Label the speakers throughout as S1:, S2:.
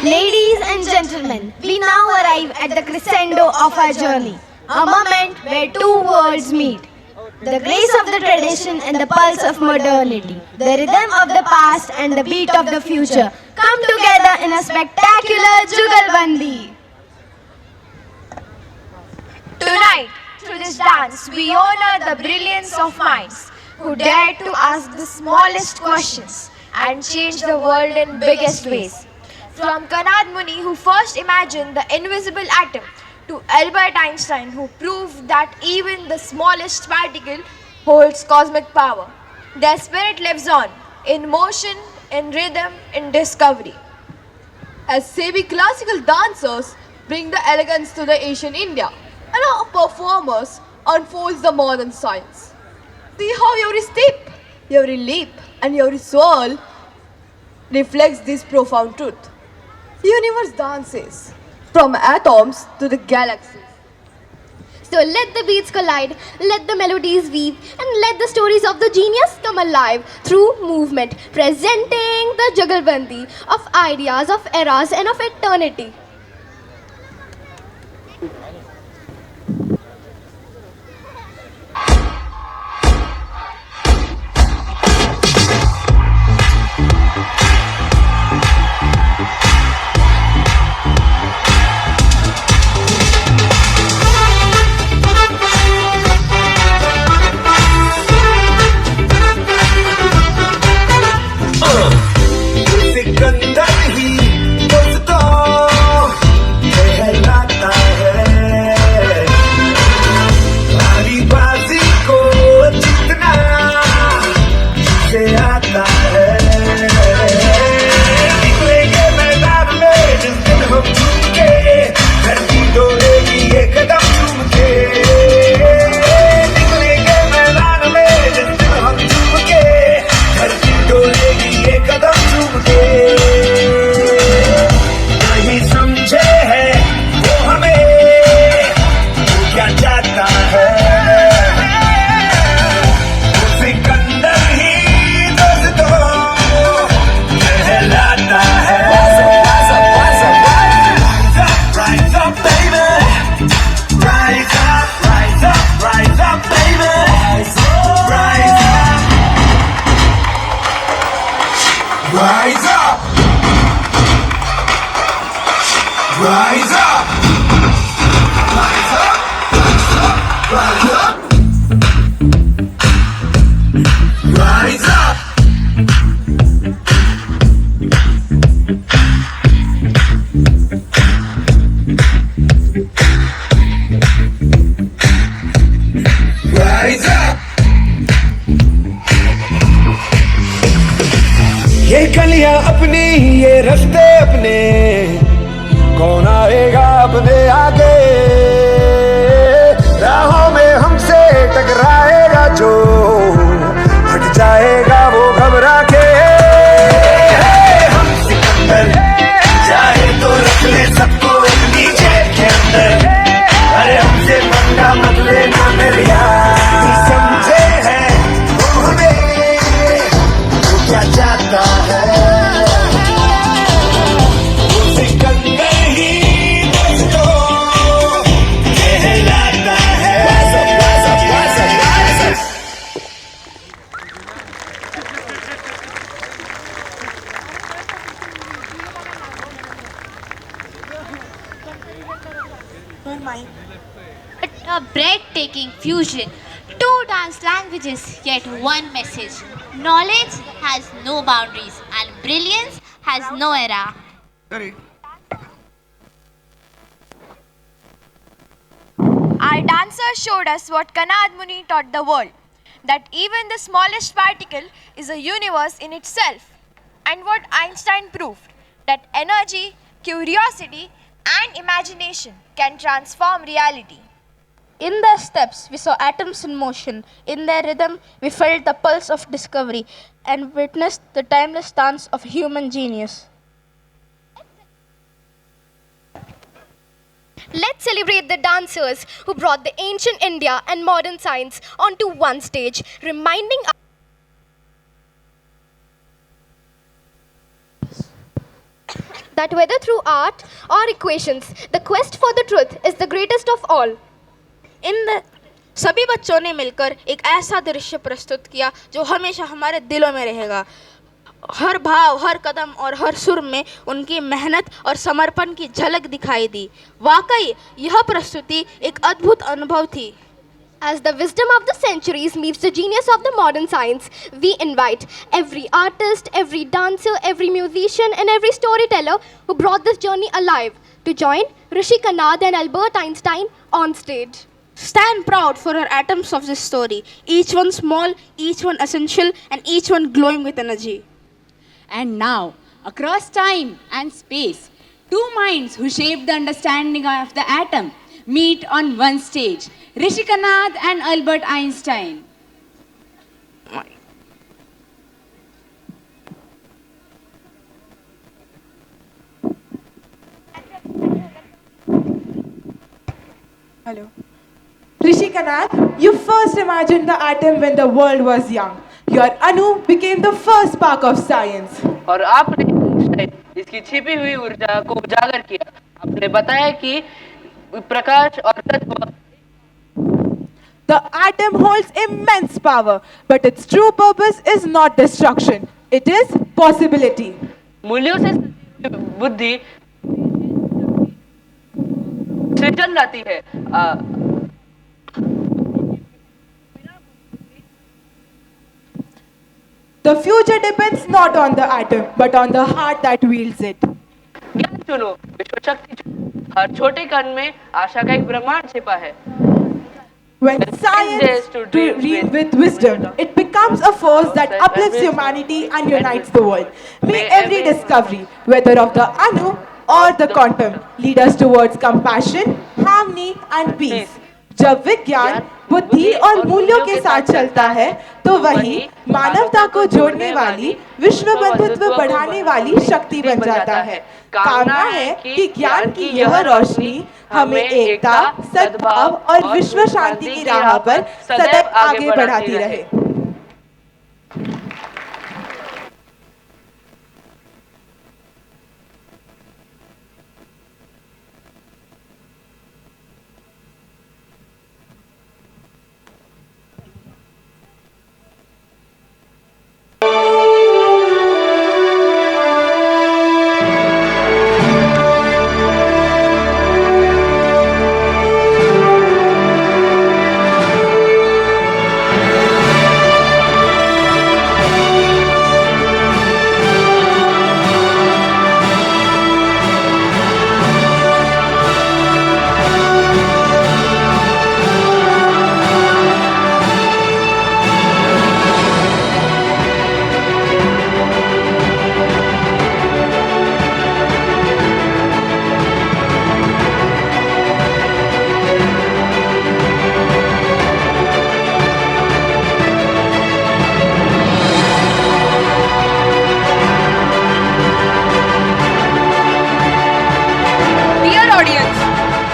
S1: Ladies and gentlemen, we now arrive at the crescendo of our journey, a moment where two worlds meet. The grace of the tradition and the pulse of modernity, the rhythm of the past and the beat of the future come together in a spectacular Jugalbandi.
S2: Tonight, through this dance, we honor the brilliance of minds who dared to ask the smallest questions and change the world in biggest ways. From Kanad Muni, who first imagined the invisible atom, to Albert Einstein, who proved that even the smallest particle holds cosmic power. Their spirit lives on, in motion, in rhythm, in discovery.
S3: As semi-classical dancers bring the elegance to the Asian India, and our performers unfolds the modern science. See how every step, every leap, and every swirl reflects this profound truth. Universe dances from atoms to the galaxies.
S4: So let the beats collide, let the melodies weave, and let the stories of the genius come alive through movement, presenting the Jugalbandi of ideas, of eras, and of eternity.
S5: Rise up! Rise up! Rise up! Rise up! Rise up! Rise up!
S6: ये कलियां अपनी ये रास्ते अपने कौन आएगा अपने आगे राहों में हमसे टकराएगा जो हट जाएगा वो घबरा के
S5: हम सिकंदर चाहे तो रख ले सबको अपनी जेब के अंदर अरे हमसे पंगा मत लेना मेरे यार समझे हैं वो हमें वो क्या चाहता है
S7: A breathtaking fusion. Two dance languages, yet one message. Knowledge has no boundaries and brilliance has no era.
S2: Our dancers showed us what Kanad Muni taught the world, that even the smallest particle is a universe in itself, and what Einstein proved, that energy, curiosity, and imagination can transform reality.
S4: In their steps, we saw atoms in motion. In their rhythm, we felt the pulse of discovery and witnessed the timeless dance of human genius. Let's celebrate the dancers who brought the ancient India and modern science onto one stage, reminding us that whether through art or equations, the quest for the truth is the greatest of all.
S8: सभी बच्चों ने मिलकर एक ऐसा दृश्य प्रस्तुत किया जो हमेशा हमारे दिलों में रहेगा। हर भाव, हर कदम और हर सुर में उनकी मेहनत और समर्पण की झलक दिखाई दी। वाकई यह प्रस्तुति एक अद्भुत अनुभव थी।
S4: As the wisdom of the centuries meets the genius of the modern science, we invite every artist, every dancer, every musician, and every storyteller who brought this journey alive to join Rishi Kanad and Albert Einstein on stage.
S8: Stand proud for our atoms of this story, each one small, each one essential, and each one glowing with energy.
S9: And now, across time and space, two minds who shaped the understanding of the atom meet on one stage, Rishi Kanad and Albert Einstein.
S10: Hello. Rishi Kanad, you first imagined the atom when the world was young. Your Anu became the first spark of science.
S11: और आपने इसकी छिपी हुई ऊर्जा को उजागर किया। आपने बताया कि प्रकाश और तत्व
S10: The atom holds immense power, but its true purpose is not destruction. It is possibility.
S11: मूल्यों से बुद्धि सृजन लाती है।
S10: The future depends not on the atom, but on the heart that wields it.
S11: ज्ञान चुनो, विश्व शक्ति चुनो। हर छोटे कण में आशा का एक ब्रह्मांड छिपा है।
S10: When science dreams with wisdom, it becomes a force that uplifts humanity and unites the world. May every discovery, whether of the Anu or the quantum, lead us towards compassion, harmony and peace. जब विज्ञान बुद्धि और मूल्यों के साथ चलता है तो वही मानवता को जोड़ने वाली, विश्व बंधुत्व बढ़ाने वाली शक्ति बन जाता है। कामना है कि ज्ञान की यह रोशनी हमें एकता, सद्भाव और विश्व शांति की राह पर सदैव आगे बढ़ाती रहे।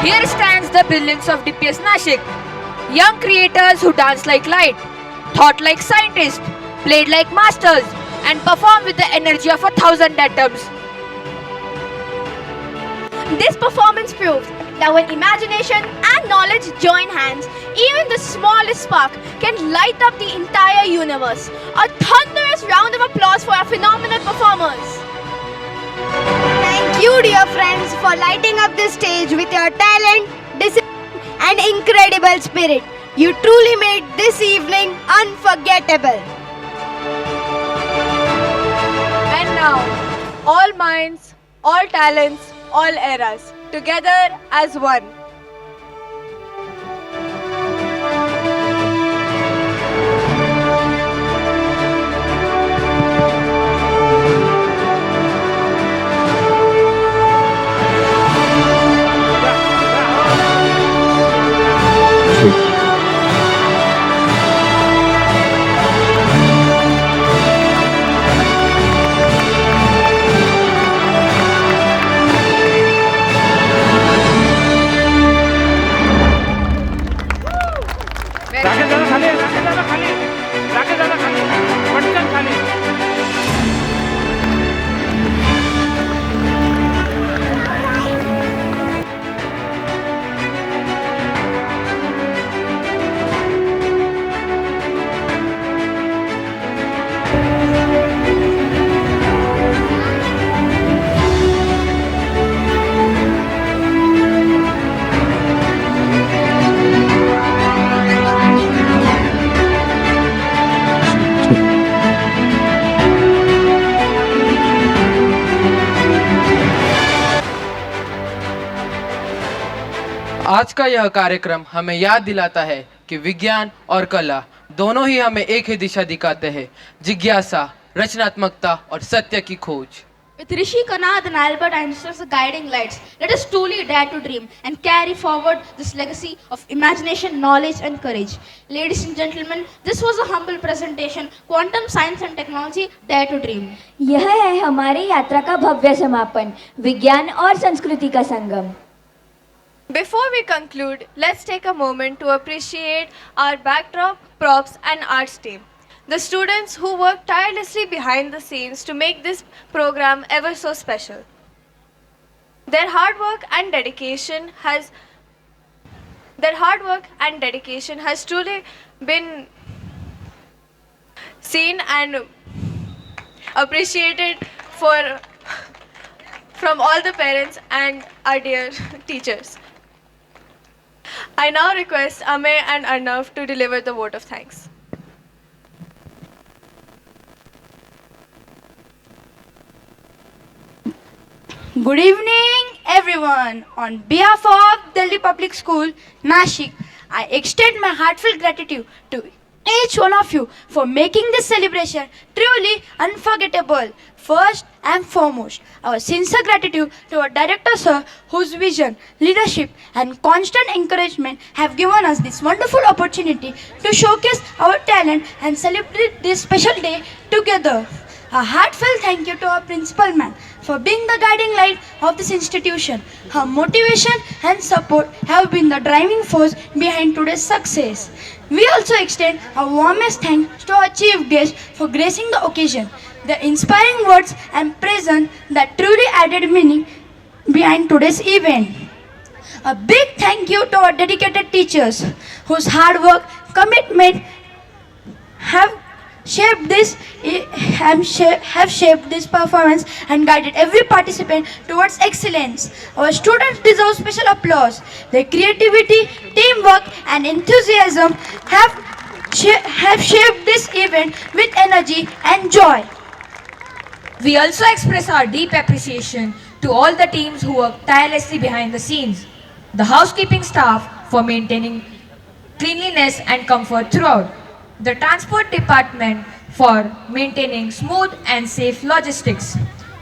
S2: Here stands the brilliance of DPS Nashik. Young creators who dance like light, thought like scientists, played like masters, and performed with the energy of 1,000 atoms.
S1: This performance proves that when imagination and knowledge join hands, even the smallest spark can light up the entire universe. A thunderous round of applause for our phenomenal performers. Thank you, dear friends, for lighting up this stage with your talent, discipline, and incredible spirit. You truly made this evening unforgettable.
S3: And now, all minds, all talents, all eras, together as one.
S11: आज का यह कार्यक्रम हमें याद दिलाता है कि विज्ञान और कला दोनों ही हमें एक ही दिशा दिखाते हैं, जिज्ञासा, रचनात्मकता और सत्य की खोज।
S8: With Rishi Kanad and Albert Einstein's guiding lights, let us truly dare to dream and carry forward this legacy of imagination, knowledge and courage. Ladies and gentlemen, this was a humble presentation, Quantum Science and Technology, Dare to Dream.
S12: यह है हमारी यात्रा का भव्य समापन, विज्ञान और संस्कृति का संगम।
S2: Before we conclude, let's take a moment to appreciate our backdrop, props and arts team. The students who work tirelessly behind the scenes to make this program ever so special. Their hard work and dedication has truly been seen and appreciated from all the parents and our dear teachers. I now request Amey and Arnav to deliver the vote of thanks.
S8: Good evening, everyone. On behalf of Delhi Public School, Nashik, I extend my heartfelt gratitude to each one of you for making this celebration truly unforgettable. First and foremost, our sincere gratitude to our director sir, whose vision, leadership and constant encouragement have given us this wonderful opportunity to showcase our talent and celebrate this special day together. A heartfelt thank you to our principal ma'am for being the guiding light of this institution. Her motivation and support have been the driving force behind today's success. We also extend our warmest thanks to our chief guest for gracing the occasion. The inspiring words and presence that truly added meaning behind today's event. A big thank you to our dedicated teachers whose hard work, commitment have shaped this performance and guided every participant towards excellence. Our students deserve special applause. Their creativity, teamwork and enthusiasm have shaped this event with energy and joy.
S13: We also express our deep appreciation to all the teams who work tirelessly behind the scenes, the housekeeping staff for maintaining cleanliness and comfort throughout, the transport department for maintaining smooth and safe logistics,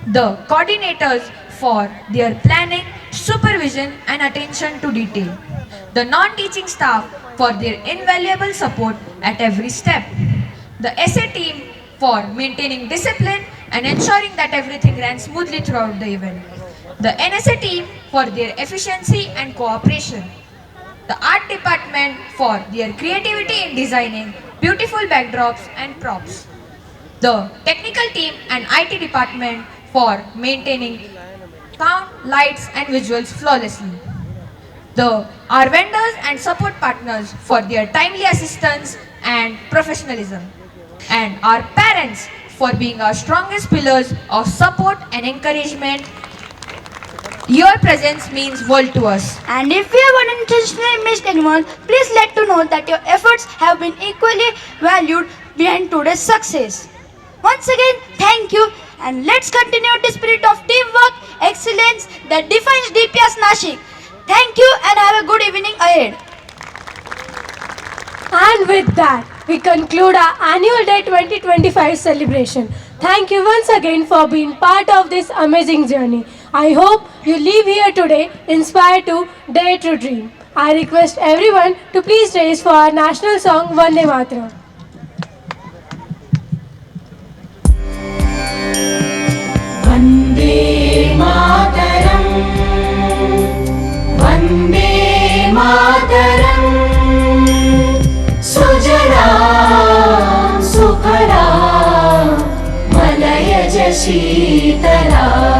S13: the coordinators for their planning, supervision and attention to detail, the non-teaching staff for their invaluable support at every step, the SA team for maintaining discipline and ensuring that everything ran smoothly throughout the event, the NSA team for their efficiency and cooperation, the art department for their creativity in designing beautiful backdrops and props, the technical team and IT department for maintaining sound, lights and visuals flawlessly, our vendors and support partners for their timely assistance and professionalism, and our parents for being our strongest pillars of support and encouragement. Your presence means world to us.
S8: And if we have unintentionally missed anyone, please let to know that your efforts have been equally valued behind today's success. Once again, thank you, and let's continue the spirit of teamwork, excellence that defines DPS Nashik. Thank you and have a good evening ahead.
S14: And with that, we conclude our Annual Day 2025 celebration. Thank you once again for being part of this amazing journey. I hope you leave here today inspired to dare to dream. I request everyone to please raise for our national song Vande Mataram.
S5: Vande Mataram, Vande Mataram, Sujalam Sukhalam, Malayaj Sheetalam,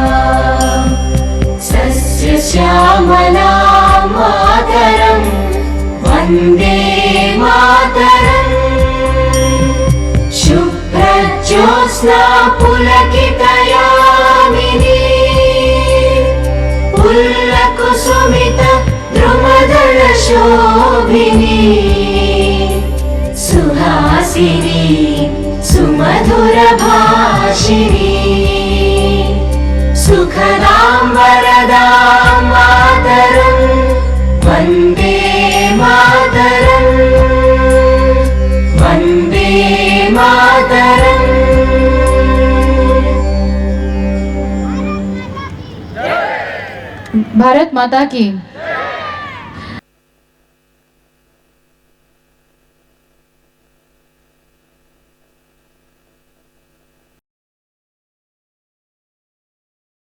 S5: Sasya Syamalam Mataram, Vande Mataram, Shubhra Jyosna Pulakitayamini, Pullakusumita Drumadala Shobhini, Suhasini Sumadhura Bhashini, Sukhadam Varadam Mataram, Vande
S15: Bharat माता की